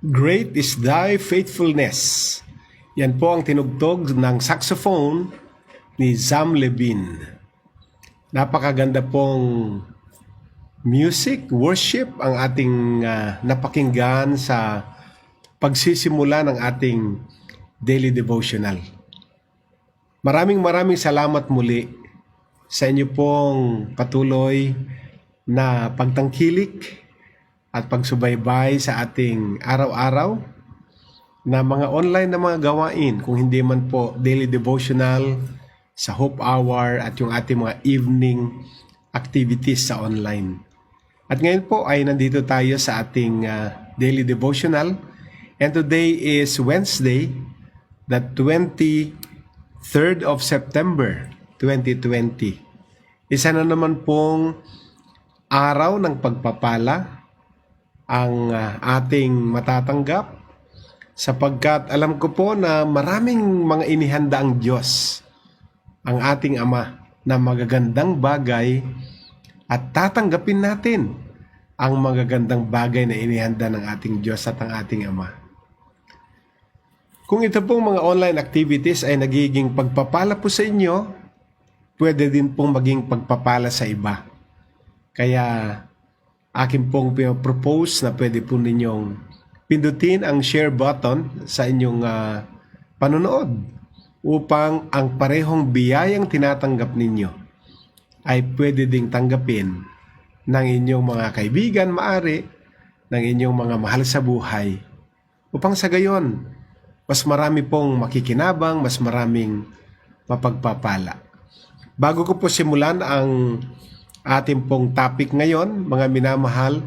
Great is thy faithfulness. Yan po ang tinugtog ng saxophone ni Zam Levine. Napakaganda pong music, worship ang ating napakinggan sa pagsisimula ng ating daily devotional. Maraming salamat muli sa inyo pong patuloy na pagtangkilik at pagsubaybay sa ating araw-araw na mga online na mga gawain, kung hindi man po daily devotional sa Hope Hour at yung ating mga evening activities sa online. At ngayon po ay nandito tayo sa ating daily devotional, and today is Wednesday, the 23rd of September 2020. Isa na naman pong araw ng pagpapala ang ating matatanggap, sapagkat alam ko po na maraming mga inihanda ang Diyos, ang ating Ama, na magagandang bagay, at tatanggapin natin ang magagandang bagay na inihanda ng ating Diyos at ang ating Ama. Kung ito pong mga online activities ay nagiging pagpapala po sa inyo, pwede din pong maging pagpapala sa iba. Kaya akin pong propose na pwede po ninyong pindutin ang share button sa inyong panonood upang ang parehong biyayang tinatanggap ninyo ay pwede ding tanggapin ng inyong mga kaibigan, maari, ng inyong mga mahal sa buhay, upang sa gayon, mas marami pong makikinabang, mas maraming mapagpapala. Bago ko po simulan ang ating pong topic ngayon, mga minamahal,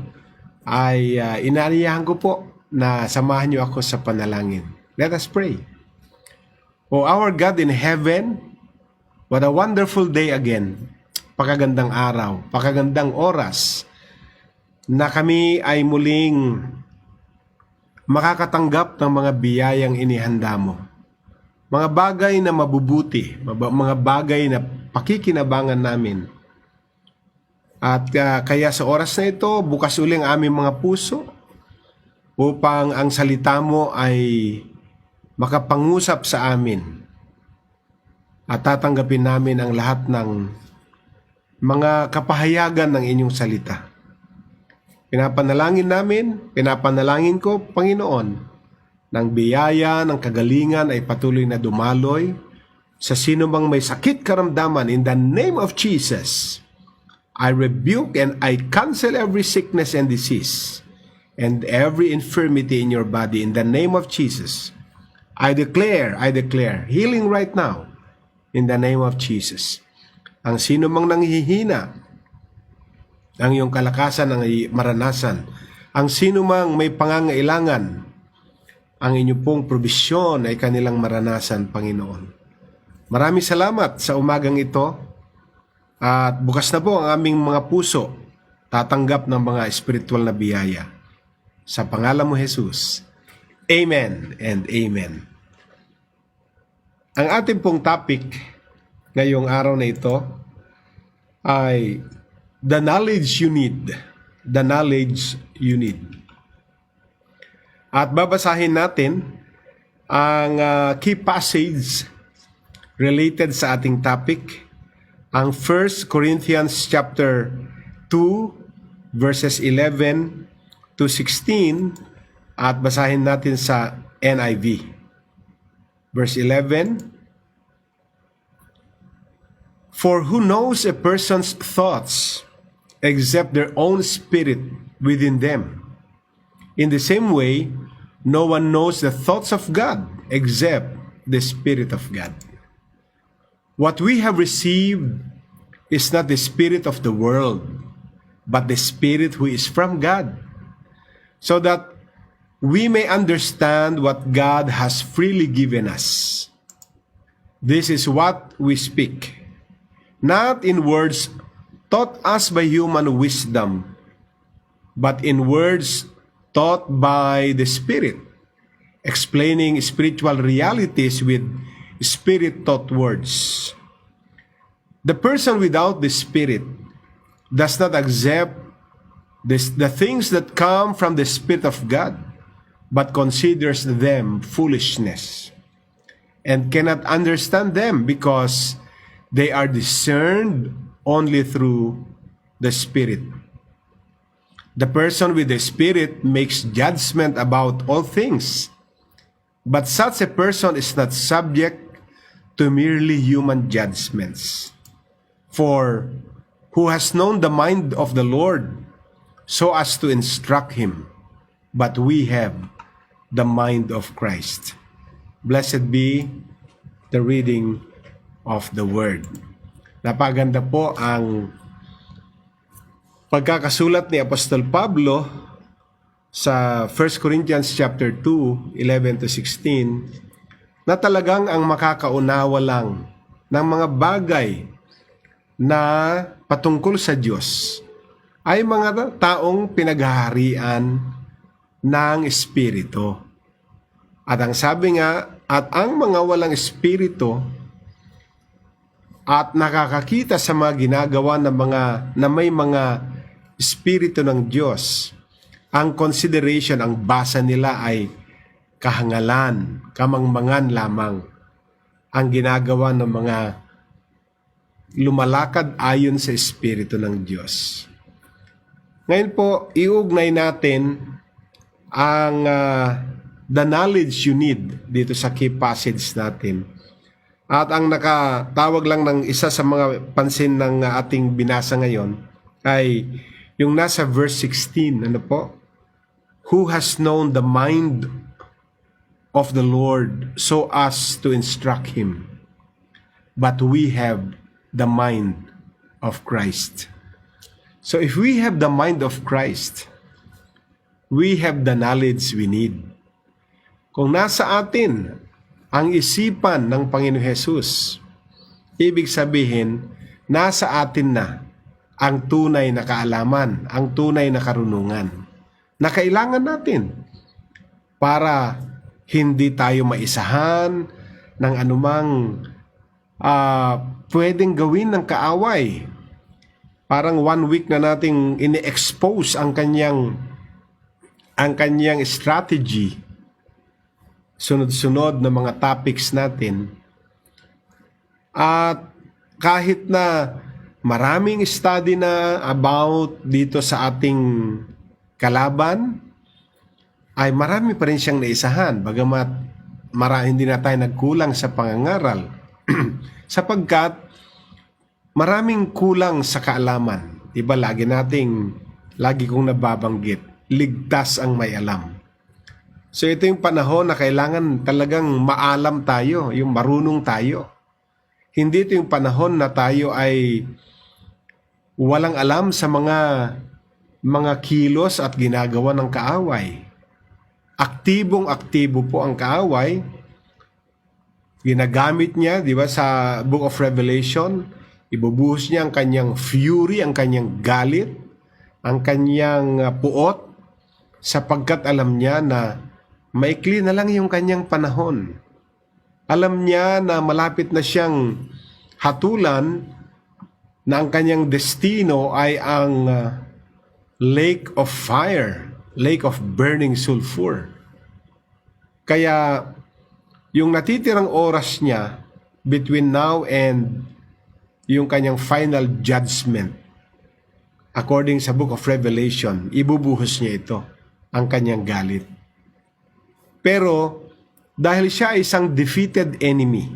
ay inaanyayahan ko po na samahan niyo ako sa panalangin. Let us pray. O our God in heaven, what a wonderful day again. Pakagandang araw, pakagandang oras na kami ay muling makakatanggap ng mga biyayang inihanda mo. Mga bagay na mabubuti, mga bagay na pakikinabangan namin. At kaya sa oras na ito, bukas uling aming mga puso upang ang salita mo ay makapangusap sa amin at tatanggapin namin ang lahat ng mga kapahayagan ng inyong salita. Pinapanalangin ko, Panginoon, ng biyaya, ng kagalingan ay patuloy na dumaloy sa sino mang may sakit karamdaman. In the name of Jesus, I rebuke and I cancel every sickness and disease and every infirmity in your body. In the name of Jesus, I declare healing right now in the name of Jesus. Ang sino mang nanghihina, ang iyong kalakasan ang maranasan. Ang sino mang may pangangailangan, ang inyong pong probisyon ay kanilang maranasan, Panginoon. Maraming salamat sa umagang ito. At bukas na po ang aming mga puso tatanggap ng mga espiritual na biyaya. Sa pangalan mo, Jesus. Amen and amen. Ang ating pong topic ngayong araw na ito ay the knowledge you need. The knowledge you need. At babasahin natin ang key passage related sa ating topic, ang 1 Corinthians chapter 2 verses 11 to 16, at basahin natin sa NIV. Verse 11, for who knows a person's thoughts except their own spirit within them? In the same way, no one knows the thoughts of God except the Spirit of God. What we have received is not the spirit of the world, but the Spirit who is from God, so that we may understand what God has freely given us. This is what we speak, not in words taught us by human wisdom, but in words taught by the Spirit, explaining spiritual realities with Spirit-taught words. The person without the Spirit does not accept the things that come from the Spirit of God, but considers them foolishness, and cannot understand them because they are discerned only through the Spirit. The person with the Spirit makes judgment about all things, but such a person is not subject to merely human judgments. For who has known the mind of the Lord so as to instruct him? But we have the mind of Christ. Blessed be the reading of the Word. Napaganda po ang pagkakasulat ni Apostol Pablo sa 1 Corinthians chapter 2, 11 to 16, na talagang ang makakaunawa lang ng mga bagay na patungkol sa Diyos ay mga taong pinaghaharian ng Espiritu. At ang sabi nga, at ang mga walang Espiritu at nakakakita sa mga ginagawa ng mga na may mga Espiritu ng Diyos, ang consideration, ang basa nila ay kahangalan, kamangmangan lamang ang ginagawa ng mga lumalakad ayon sa Espiritu ng Diyos. Ngayon po, iugnay natin ang the knowledge you need dito sa key passage natin. At ang nakatawag lang ng isa sa mga pansin ng ating binasa ngayon ay yung nasa verse 16. Ano po? Who has known the mind of the Lord so as to instruct him? But we have the mind of Christ. So if we have the mind of Christ, we have the knowledge we need. Kung nasa atin ang isipan ng Panginoon Jesus, ibig sabihin, nasa atin na ang tunay na kaalaman, ang tunay na karunungan na kailangan natin para hindi tayo maisahan ng anumang pwedeng gawin ng kaaway. Parang 1 week na nating ini-expose ang kanyang strategy. Sunod-sunod na mga topics natin. At kahit na maraming study na about dito sa ating kalaban, ay marami pa rin siyang naisahan. Bagamat hindi na tayo nagkulang sa pangangaral. Sapagkat maraming kulang sa kaalaman. Diba lagi kong nababanggit, ligtas ang may alam. So ito yung panahon na kailangan talagang maalam tayo, yung marunong tayo. Hindi ito yung panahon na tayo ay walang alam sa mga kilos at ginagawa ng kaaway. Aktibong-aktibo po ang kaaway. Ginagamit niya, di ba, sa Book of Revelation, ibubuhos niya ang kanyang fury, ang kanyang galit, ang kanyang puot, sapagkat alam niya na maikli na lang yung kanyang panahon. Alam niya na malapit na siyang hatulan na ang kanyang destino ay ang lake of fire, lake of burning sulfur. Kaya yung natitirang oras niya between now and yung kanyang final judgment, according sa Book of Revelation, ibubuhos niya ito, ang kanyang galit. Pero dahil siya ay isang defeated enemy,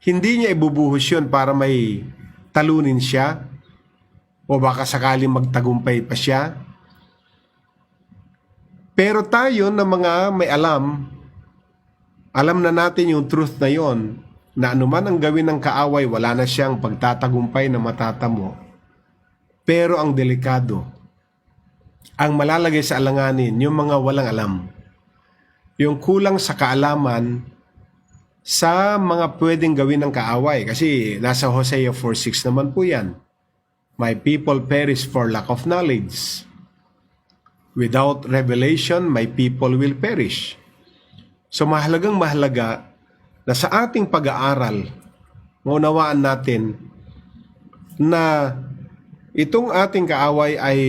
hindi niya ibubuhos yun para may talunin siya o baka sakaling magtagumpay pa siya. Pero tayo na mga may alam na natin yung truth na yon, na anuman ang gawin ng kaaway, wala na siyang pagtatagumpay na matatamo. Pero ang delikado, ang malalagay sa alanganin, yung mga walang alam. Yung kulang sa kaalaman sa mga pwedeng gawin ng kaaway. Kasi nasa Hosea 4:6 naman po yan. My people perish for lack of knowledge. Without revelation, my people will perish. So mahalagang mahalaga na sa ating pag-aaral, maunawaan natin na itong ating kaaway ay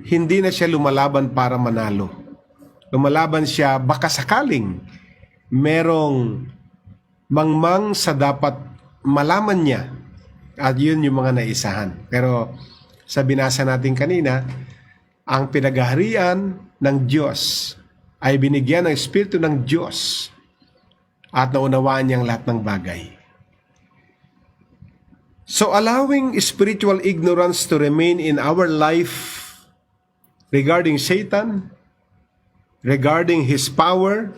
hindi na siya lumalaban para manalo. lumalaban siya, baka sakaling merong mangmang sa dapat malaman niya. At yun yung mga naisahan. Pero sa binasa natin kanina, ang pinaghaharian ng Diyos ay binigyan ng Espiritu ng Diyos at naunawaan niyang lahat ng bagay. So allowing spiritual ignorance to remain in our life regarding Satan, regarding his power,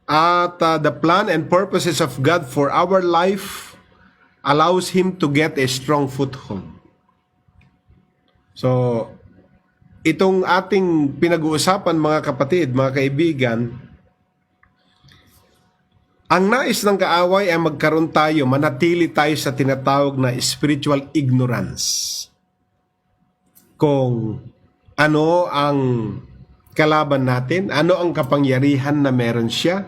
at the plan and purposes of God for our life allows him to get a strong foothold. So, itong ating pinag-uusapan mga kapatid, mga kaibigan, ang nais ng kaaway ay magkaroon tayo, manatili tayo sa tinatawag na spiritual ignorance. Kung ano ang kalaban natin, ano ang kapangyarihan na meron siya,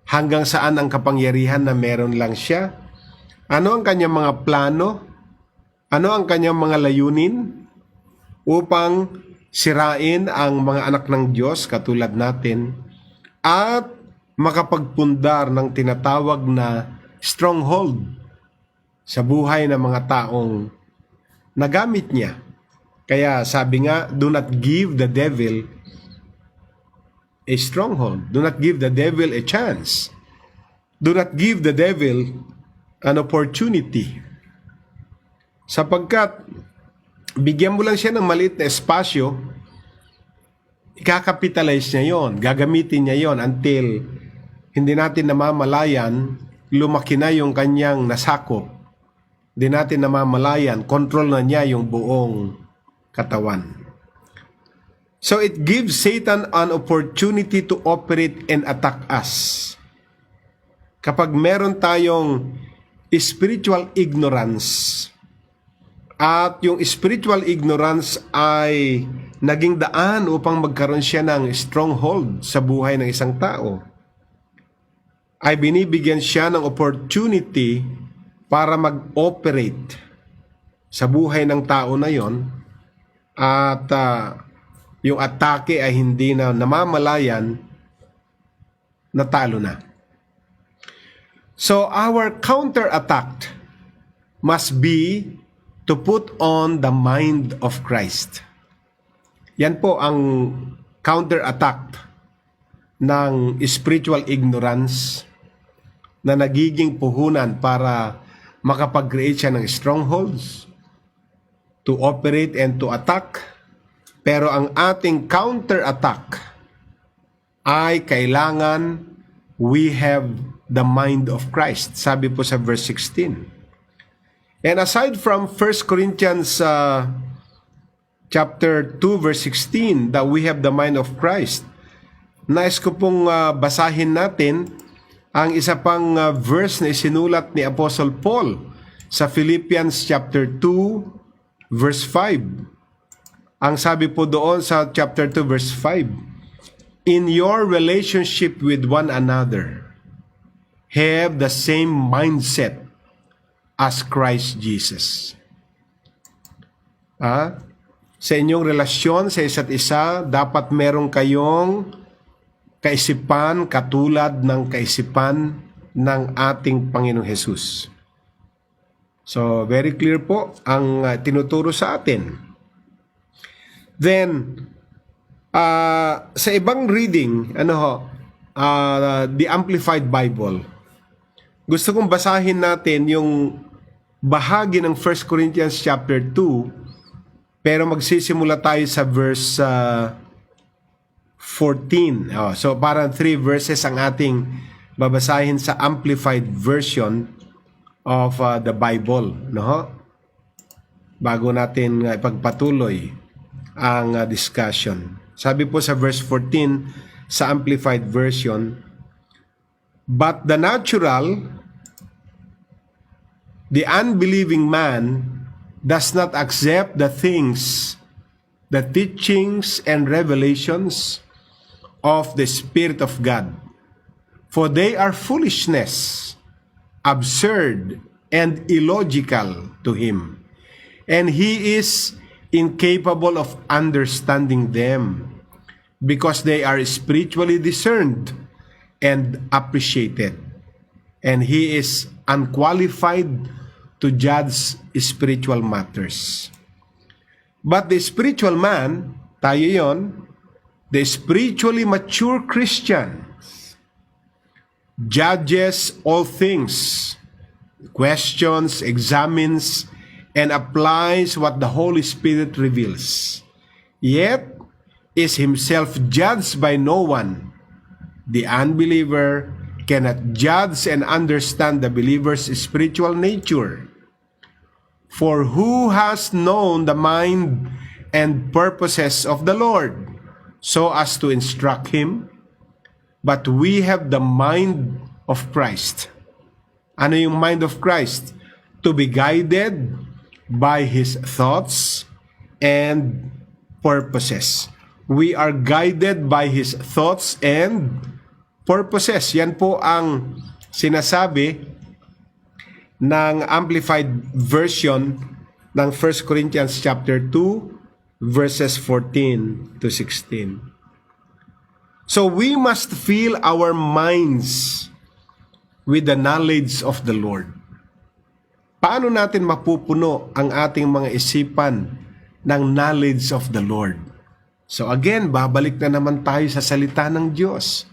hanggang saan ang kapangyarihan na meron lang siya, ano ang kanyang mga plano, ano ang kanyang mga layunin upang sirain ang mga anak ng Diyos katulad natin at makapagpundar ng tinatawag na stronghold sa buhay ng mga taong nagamit niya. Kaya sabi nga, do not give the devil a stronghold. Do not give the devil a chance. Do not give the devil an opportunity. Sapagkat bigyan mo lang siya ng maliit na espasyo, ikakapitalize niya yon, gagamitin niya yon until hindi natin namamalayan, lumaki na yung kanyang nasakop. Hindi natin namamalayan, control na niya yung buong katawan. So it gives Satan an opportunity to operate and attack us. Kapag meron tayong spiritual ignorance, at yung spiritual ignorance ay naging daan upang magkaroon siya ng stronghold sa buhay ng isang tao, ay binibigyan siya ng opportunity para mag-operate sa buhay ng tao na yon, at yung atake ay hindi na namamalayan, natalo na. So our counter-attack must be to put on the mind of Christ. Yan po ang counter-attack ng spiritual ignorance na nagiging puhunan para makapag-create siya ng strongholds, to operate and to attack. Pero ang ating counter-attack ay kailangan we have the mind of Christ. Sabi po sa verse 16. And aside from 1 Corinthians chapter 2 verse 16 that we have the mind of Christ, nais ko pong basahin natin ang isa pang verse na isinulat ni Apostle Paul sa Philippians chapter 2 verse 5. Ang sabi po doon sa chapter 2 verse 5, in your relationship with one another, have the same mindset as Christ Jesus. Sa inyong relasyon sa isa't isa, dapat meron kayong kaisipan katulad ng kaisipan ng ating Panginoong Hesus. So, very clear po ang tinuturo sa atin. Then, sa ibang reading, the Amplified Bible, gusto kong basahin natin yung bahagi ng 1 Corinthians chapter 2, pero magsisimula tayo sa verse 14. So parang 3 verses ang ating babasahin sa Amplified version of the Bible, no? Bago natin ipagpatuloy ang discussion. Sabi po sa verse 14 sa Amplified version, but the natural, the unbelieving man does not accept the things, the teachings and revelations of the Spirit of God, for they are foolishness, absurd, and illogical to him, and he is incapable of understanding them. because they are spiritually discerned and appreciated. And he is unqualified to judge spiritual matters. But the spiritual man, tayo yon, the spiritually mature Christian, judges all things, questions, examines, and applies what the Holy Spirit reveals. Yet, is himself judged by no one. The unbeliever cannot judge and understand the believer's spiritual nature. For who has known the mind and purposes of the Lord, so as to instruct him? But we have the mind of Christ. Ano yung mind of Christ? To be guided by His thoughts and purposes. We are guided by His thoughts and purposes. Yan po ang sinasabi ng Amplified Version ng 1 Corinthians chapter 2, verses 14 to 16. So we must fill our minds with the knowledge of the Lord. Paano natin mapupuno ang ating mga isipan ng knowledge of the Lord? So again, babalik na naman tayo sa salita ng Diyos.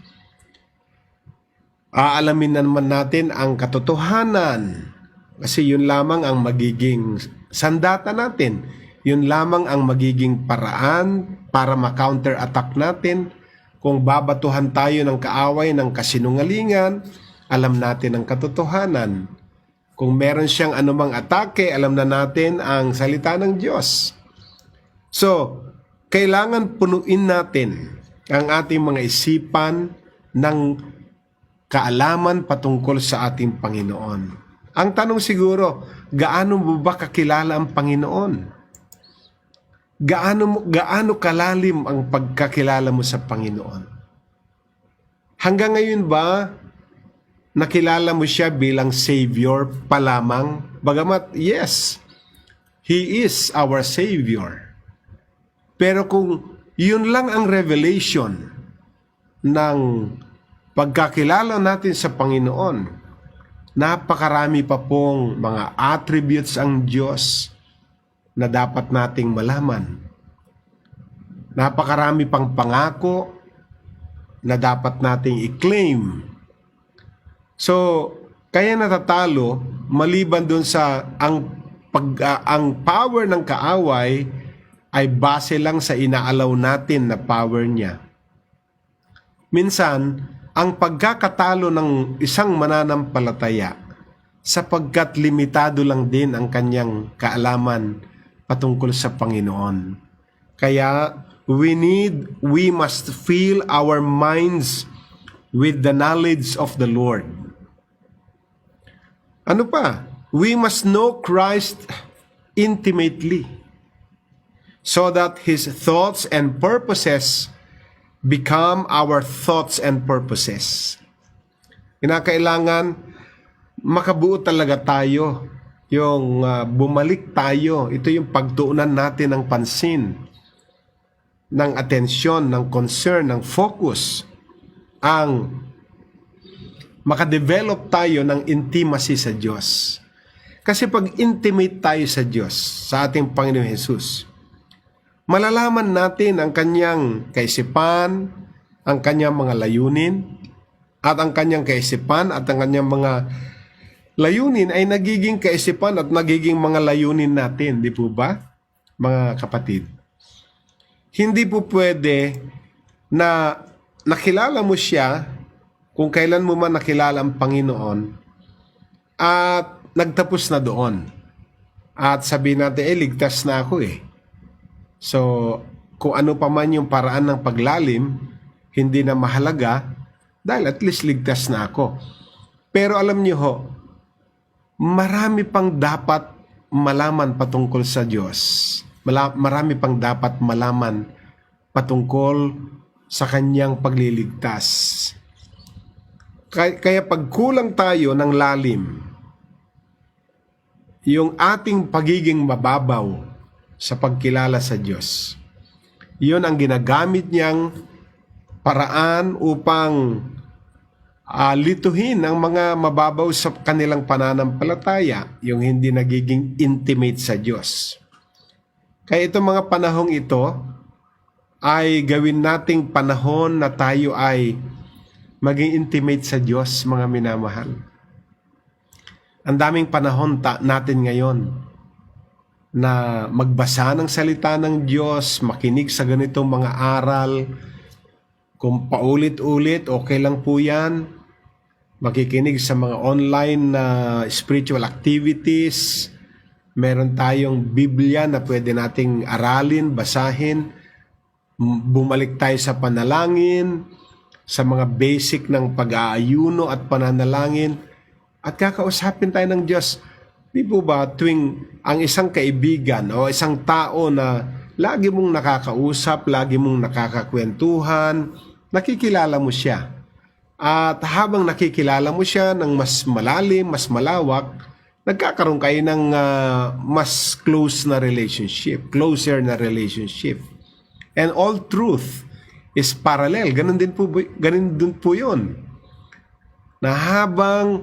Aalamin na naman natin ang katotohanan. Kasi yun lamang ang magiging sandata natin. Yun lamang ang magiging paraan para ma-counter-attack natin. Kung babatuhan tayo ng kaaway ng kasinungalingan, alam natin ang katotohanan. Kung meron siyang anumang atake, alam na natin ang salita ng Diyos. So, kailangan punuin natin ang ating mga isipan ng kaalaman patungkol sa ating Panginoon. Ang tanong siguro, gaano mo ba kakilala ang Panginoon? Gaano kalalim ang pagkakilala mo sa Panginoon? Hanggang ngayon ba nakilala mo siya bilang Savior pa lamang? Bagamat, yes, He is our Savior. Pero kung yun lang ang revelation ng pagkakilala natin sa Panginoon, napakarami pa pong mga attributes ang Diyos na dapat nating malaman. Napakarami pang pangako na dapat nating i-claim. So, kaya natatalo maliban dun sa ang power ng kaaway ay base lang sa inaalaw natin na power niya. Minsan, ang pagkakatalo ng isang mananampalataya sapagkat limitado lang din ang kanyang kaalaman patungkol sa Panginoon. Kaya, we must fill our minds with the knowledge of the Lord. Ano pa? We must know Christ intimately so that His thoughts and purposes become our thoughts and purposes. Kinakailangan makabuo talaga tayo, yung bumalik tayo. Ito yung pagtuunan natin ng pansin, ng atensyon, ng concern, ng focus, ang makadevelop tayo ng intimacy sa Diyos. Kasi pag intimate tayo sa Diyos, sa ating Panginoon Jesus, malalaman natin ang kanyang kaisipan, ang kanyang mga layunin, at ang kanyang kaisipan at ang kanyang mga layunin ay nagiging kaisipan at nagiging mga layunin natin, di po ba, mga kapatid? Hindi po pwede na nakilala mo siya kung kailan mo man nakilala ang Panginoon at nagtapos na doon. At sabihin natin, ligtas na ako eh. So, kung ano pa man yung paraan ng paglalim, hindi na mahalaga dahil at least ligtas na ako. Pero alam niyo ho, marami pang dapat malaman patungkol sa Diyos. Marami pang dapat malaman patungkol sa kanyang pagliligtas. Kaya pag kulang tayo ng lalim, yung ating pagiging mababaw sa pagkilala sa Diyos, yun ang ginagamit niyang paraan upang lituhin ang mga mababaw sa kanilang pananampalataya, yung hindi nagiging intimate sa Diyos. Kaya itong mga panahong ito ay gawin nating panahon na tayo ay maging intimate sa Diyos, mga minamahal. Ang daming panahon natin ngayon na magbasa ng salita ng Diyos, makinig sa ganitong mga aral. Kung paulit-ulit, okay lang po yan. Makikinig sa mga online na spiritual activities. Meron tayong Biblia na pwede nating aralin, basahin. Bumalik tayo sa panalangin, sa mga basic ng pag-aayuno at pananalangin. At kakausapin tayo ng Diyos. Di po ba tuwing ang isang kaibigan o isang tao na lagi mong nakakausap, lagi mong nakakakwentuhan, nakikilala mo siya. At habang nakikilala mo siya ng mas malalim, mas malawak, nagkakaroon kayo ng mas closer na relationship. And all truth is parallel. Ganun din po yun. Na habang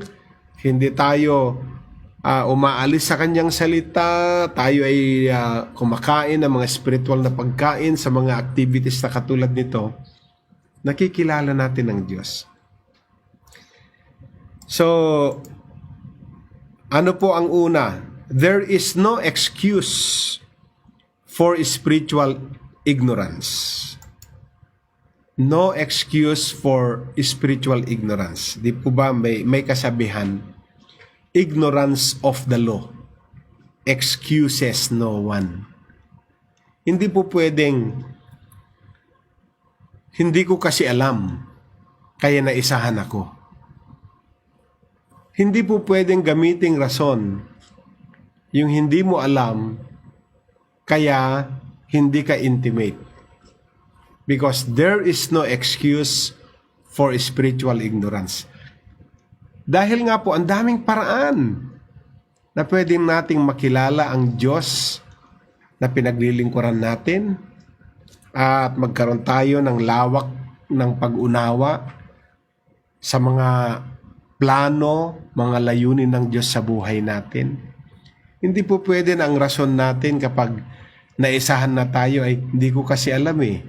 hindi tayo umaalis sa kanyang salita, tayo ay kumakain ng mga spiritual na pagkain sa mga activities na katulad nito, nakikilala natin ang Diyos. So, ano po ang una? There is no excuse for spiritual ignorance. No excuse for spiritual ignorance. Di po ba may kasabihan? Ignorance of the law excuses no one. Hindi po pwedeng hindi ko kasi alam kaya naisahan ako. Hindi po pwedeng gamiting rason yung hindi mo alam kaya hindi ka intimate. Because there is no excuse for spiritual ignorance. Dahil nga po, ang daming paraan na pwede nating makilala ang Diyos na pinaglilingkuran natin at magkaroon tayo ng lawak ng pag-unawa sa mga plano, mga layunin ng Diyos sa buhay natin. Hindi po pwede na ang rason natin kapag naisahan na tayo ay hindi ko kasi alam eh.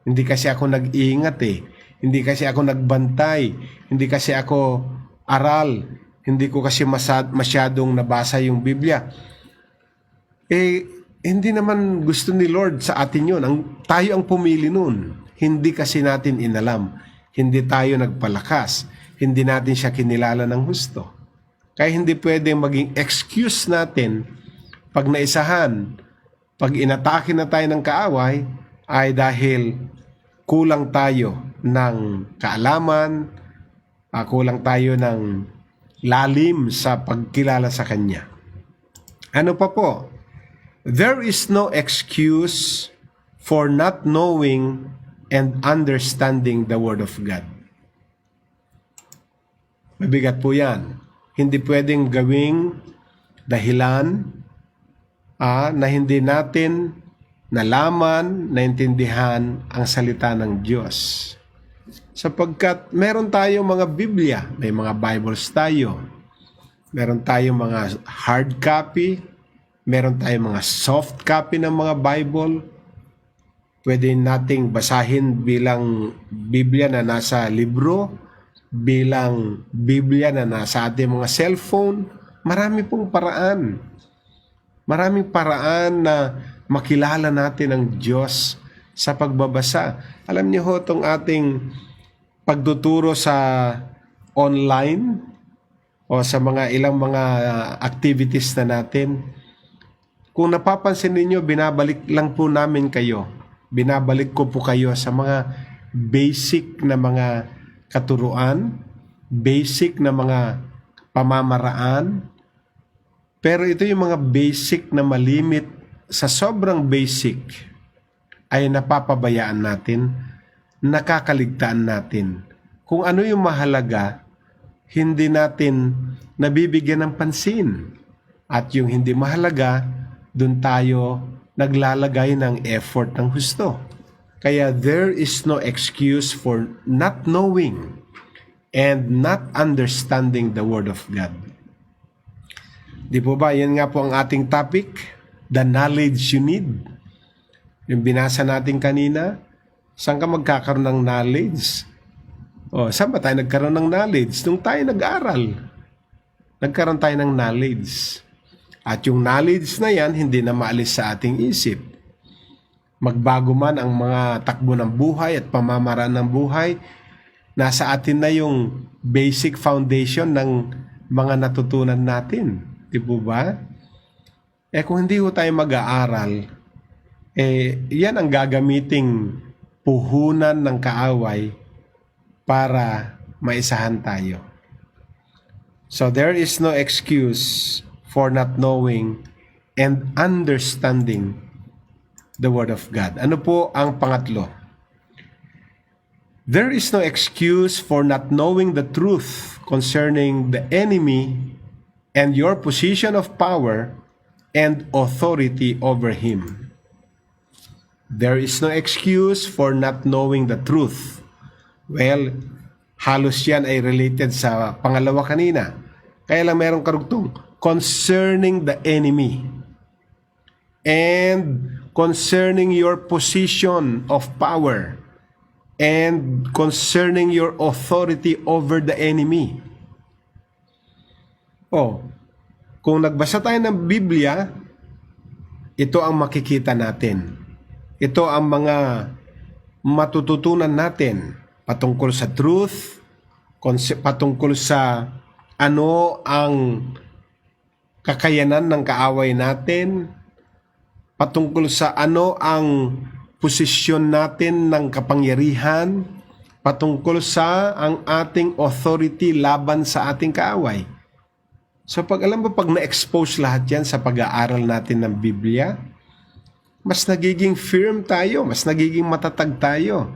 Hindi kasi ako nag-iingat eh. Hindi kasi ako nagbantay. Hindi kasi ako aral. Hindi ko kasi masyadong nabasa yung Biblia. Hindi naman gusto ni Lord sa atin yun. Tayo ang pumili nun. Hindi kasi natin inalam. Hindi tayo nagpalakas. Hindi natin siya kinilala ng husto. Kaya hindi pwedeng maging excuse natin pag naisahan, pag inatake na tayo ng kaaway, ay dahil kulang tayo ng kaalaman, kulang tayo ng lalim sa pagkilala sa Kanya. Ano pa po? There is no excuse for not knowing and understanding the Word of God. Mabigat po yan. Hindi pwedeng gawing dahilan na hindi natin nalaman, naintindihan ang salita ng Diyos. Sapagkat meron tayong mga Biblia, may mga Bibles tayo. Meron tayong mga hard copy, meron tayong mga soft copy ng mga Bible. Pwede nating basahin bilang Biblia na nasa libro, bilang Biblia na nasa ating mga cellphone. Marami pong paraan. Maraming paraan na makilala natin ang Diyos sa pagbabasa. Alam niyo ho, itong ating pagtuturo sa online o sa mga ilang mga activities na natin, kung napapansin ninyo, binabalik lang po namin kayo. Binabalik ko po kayo sa mga basic na mga katuruan, basic na mga pamamaraan. Pero ito yung mga basic na malimit, sa sobrang basic ay napapabayaan natin, nakakaligtaan natin. Kung ano yung mahalaga, hindi natin nabibigyan ng pansin. At yung hindi mahalaga, dun tayo naglalagay ng effort ng husto. Kaya there is no excuse for not knowing and not understanding the Word of God. Di po ba? Yan nga po ang ating topic, the knowledge you need. Yung binasa natin kanina, saan ka magkakaroon ng knowledge? Saan ba tayo nagkaroon ng knowledge? Nung tayo nag-aral, nagkaroon tayo ng knowledge. At yung knowledge na yan, hindi na maalis sa ating isip. Magbago man ang mga takbo ng buhay at pamamaraan ng buhay, nasa atin na yung basic foundation ng mga natutunan natin. Di po ba? Kung hindi ho tayo mag-aaral, yan ang gagamiting puhunan ng kaaway para maisahan tayo. So there is no excuse for not knowing and understanding the Word of God. Ano po ang pangatlo? There is no excuse for not knowing the truth concerning the enemy and your position of power and authority over him. There is no excuse for not knowing the truth. Well, halos yan ay related sa pangalawa kanina. Kaya lang merong karugtong concerning the enemy and concerning your position of power and concerning your authority over the enemy. Kung nagbasa tayo ng Biblia, ito ang makikita natin. Ito ang mga matututunan natin patungkol sa truth, patungkol sa ano ang kakayanan ng kaaway natin, patungkol sa ano ang posisyon natin ng kapangyarihan, patungkol sa ang ating authority laban sa ating kaaway. So pag na-expose lahat yan sa pag-aaral natin ng Biblia, mas nagiging firm tayo, mas nagiging matatag tayo.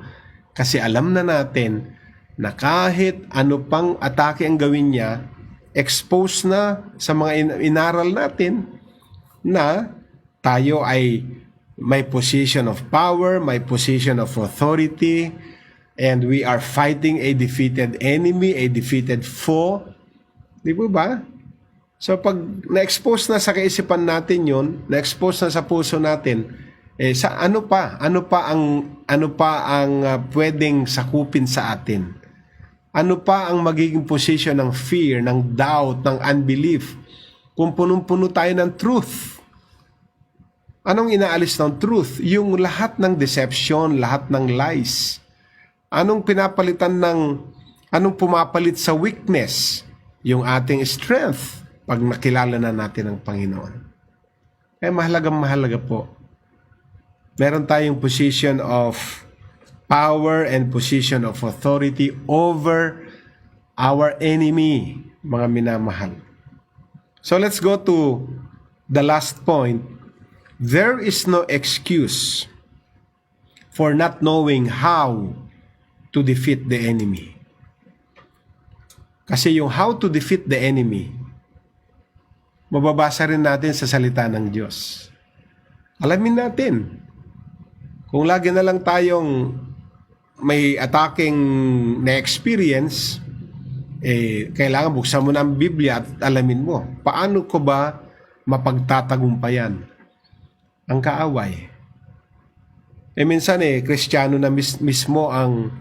Kasi alam na natin na kahit ano pang atake ang gawin niya, expose na sa mga inaral natin na tayo ay may position of power, may position of authority, and we are fighting a defeated enemy, a defeated foe. Di ba? So pag na-expose na sa kaisipan natin yun, na-expose na sa puso natin, sa ano pa ang pwedeng sakupin sa atin? Ano pa ang magiging position ng fear, ng doubt, ng unbelief? Kung punong-puno tayo ng truth. Anong inaalis ng truth? Yung lahat ng deception, lahat ng lies. Anong pumapalit sa weakness? Yung ating strength pag nakilala na natin ang Panginoon. Mahalaga po. Meron tayong position of power and position of authority over our enemy, mga minamahal. So let's go to the last point. There is no excuse for not knowing how to defeat the enemy. Kasi yung how to defeat the enemy, mababasa rin natin sa salita ng Diyos. Alamin natin. Kung lagi na lang tayong may attacking na experience, kailangan buksan mo na ang Biblia at alamin mo, paano ko ba mapagtatagumpayan ang kaaway? Minsan Kristiyano na mismo ang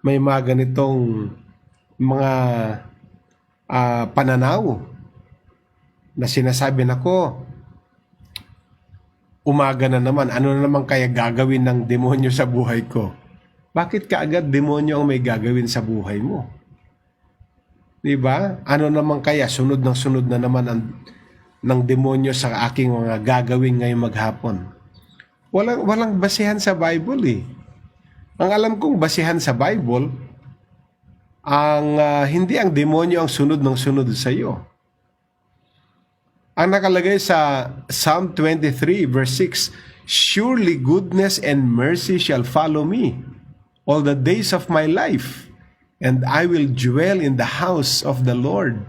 may mga ganitong mga pananaw na sinasabi na ko, umaga na naman, ano na naman kaya gagawin ng demonyo sa buhay ko? Bakit kaagad demonyo ang may gagawin sa buhay mo? Diba? Ano naman kaya, sunod na naman ng demonyo sa aking mga gagawin ngayong maghapon? Walang basihan sa Bible Ang alam kong basihan sa Bible, hindi ang demonyo ang sunod sa iyo. Ang nakalagay sa Psalm 23 verse 6, surely goodness and mercy shall follow me all the days of my life, and I will dwell in the house of the Lord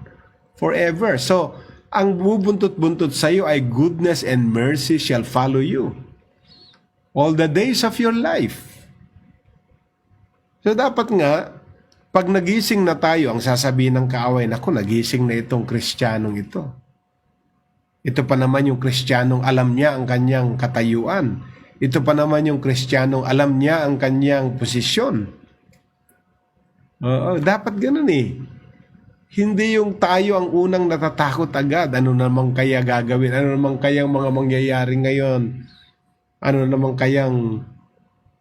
forever. So, ang bubuntot-buntot sa iyo ay goodness and mercy shall follow you all the days of your life. So dapat nga, pag nagising na tayo, ang sasabihin ng kaaway, naku, nagising na itong Kristiyanong ito. Ito pa naman yung Kristiyanong alam niya ang kanyang katayuan. Ito pa naman yung Kristiyanong alam niya ang kanyang posisyon. Oo, dapat ganun eh. Hindi yung tayo ang unang natatakot agad. Ano namang kaya gagawin? Ano namang kayang mga mangyayari ngayon? Ano namang kayang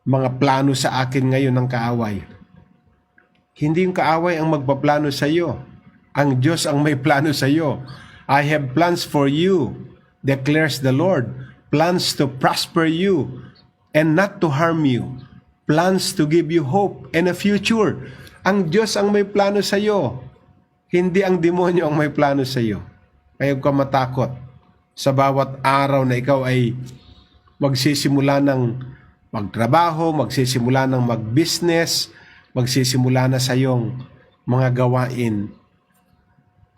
mga plano sa akin ngayon ng kaaway? Hindi yung kaaway ang magpaplano sa iyo. Ang Diyos ang may plano sa iyo. I have plans for you, declares the Lord. Plans to prosper you and not to harm you. Plans to give you hope and a future. Ang Diyos ang may plano sa iyo. Hindi ang demonyo ang may plano sa iyo. Kaya huwag ka matakot sa bawat araw na ikaw ay magsisimula ng magtrabaho, magsisimula ng mag-business, magsisimula na sa iyong mga gawain.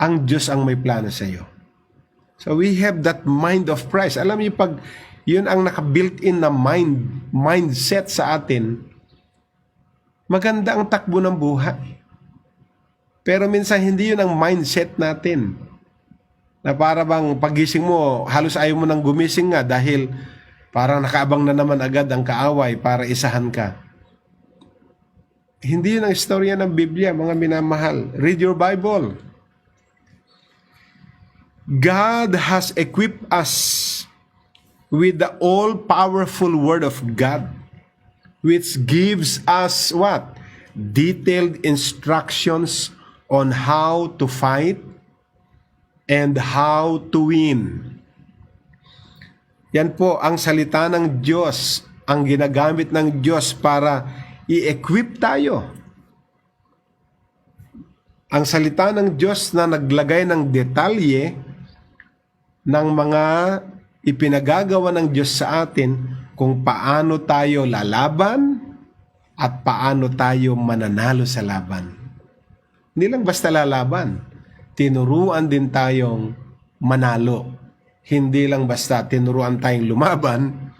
Ang Diyos ang may plano sa iyo. So we have that mind of Christ. Alam niyo, pag yun ang naka-built-in na mindset sa atin, maganda ang takbo ng buhay. Pero minsan hindi yun ang mindset natin. Na para bang pagising mo, halos ayaw mo nang gumising nga dahil parang nakaabang na naman agad ang kaaway para isahan ka. Hindi yun ang istorya ng Biblia, mga minamahal. Read your Bible. God has equipped us with the all-powerful Word of God, which gives us what? Detailed instructions on how to fight and how to win. Yan po ang salita ng Diyos, ang ginagamit ng Diyos para i-equip tayo. Ang salita ng Diyos na naglagay ng detalye ng mga ipinagagawa ng Diyos sa atin kung paano tayo lalaban at paano tayo mananalo sa laban. Hindi lang basta lalaban, tinuruan din tayong manalo. Hindi lang basta tinuruan tayong lumaban,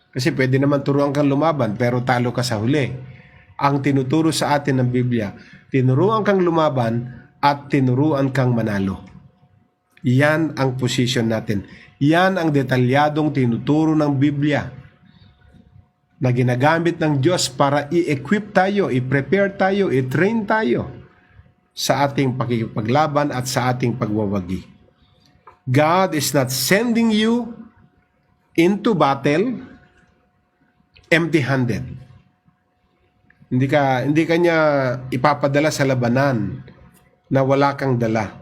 kasi pwede naman turuan kang lumaban pero talo ka sa huli. Ang tinuturo sa atin ng Biblia, tinuruan kang lumaban at tinuruan kang manalo. Yan ang position natin. Yan ang detalyadong tinuturo ng Biblia na ginagamit ng Diyos para i-equip tayo, i-prepare tayo, i-train tayo sa ating pakikipaglaban at sa ating pagwawagi. God is not sending you into battle empty-handed. Hindi ka niya ipapadala sa labanan na wala kang dala.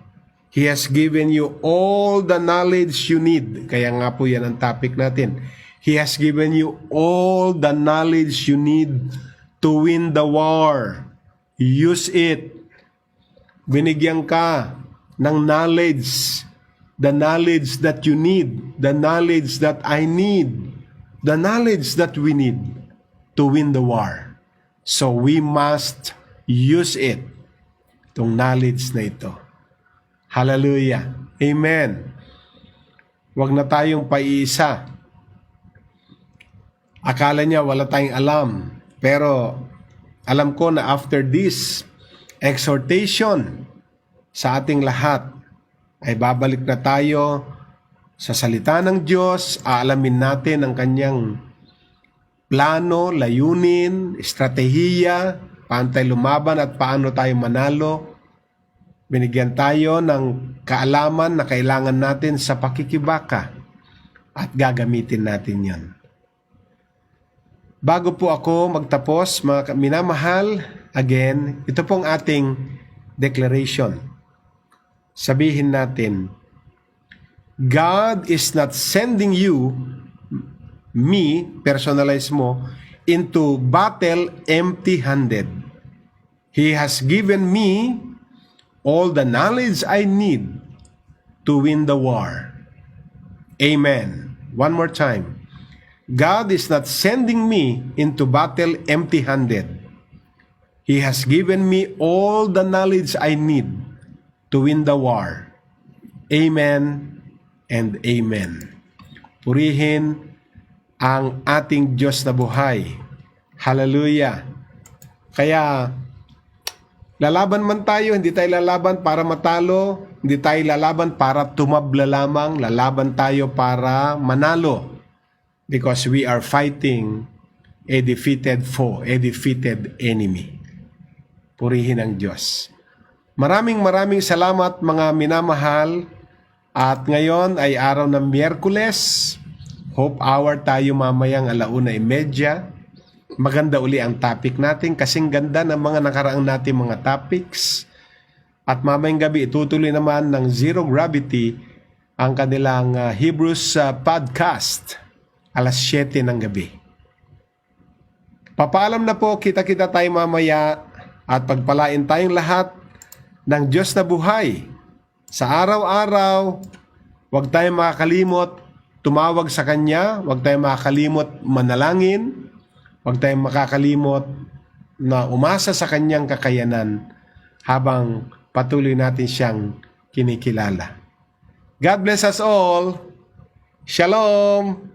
He has given you all the knowledge you need. Kaya nga po yan ang topic natin. He has given you all the knowledge you need to win the war. Use it. Binigyan ka ng knowledge. The knowledge that you need. The knowledge that I need. The knowledge that we need to win the war. So we must use it. Itong knowledge na ito. Hallelujah. Amen. Huwag na tayong paiisa. Akala niya wala tayong alam. Pero alam ko na after this exhortation sa ating lahat, ay babalik na tayo sa salita ng Diyos. Aalamin natin ang kanyang plano, layunin, estratehiya, paano tayo lumaban at paano tayo manalo. Binigyan tayo ng kaalaman na kailangan natin sa pakikibaka at gagamitin natin yan. Bago po ako magtapos, mga minamahal, again, ito pong ating declaration. Sabihin natin, God is not sending you, me, personalize mo, into battle empty-handed. He has given me all the knowledge I need to win the war. Amen. One more time. God is not sending me into battle empty-handed. He has given me all the knowledge I need to win the war. Amen and amen. Purihin ang ating Diyos na buhay. Hallelujah. Kaya lalaban man tayo, hindi tayo lalaban para matalo, hindi tayo lalaban para tumabla lamang, lalaban tayo para manalo. Because we are fighting a defeated foe, a defeated enemy. Purihin ang Diyos. Maraming salamat mga minamahal. At ngayon ay araw ng Miyerkules. Hope hour tayo mamayang 1:30. Maganda uli ang topic natin. Kasing ganda ng mga nakaraang natin mga topics. At mamayang gabi itutuloy naman ng Zero Gravity ang kanilang Hebrews podcast. 7:00 ng gabi. Papaalam na po, kita-kita tayo mamaya at pagpalain tayong lahat ng Diyos na buhay. Sa araw-araw, huwag tayong makakalimot tumawag sa Kanya, huwag tayong makakalimot manalangin, huwag tayong makakalimot na umasa sa Kanyang kakayanan habang patuloy natin siyang kinikilala. God bless us all. Shalom!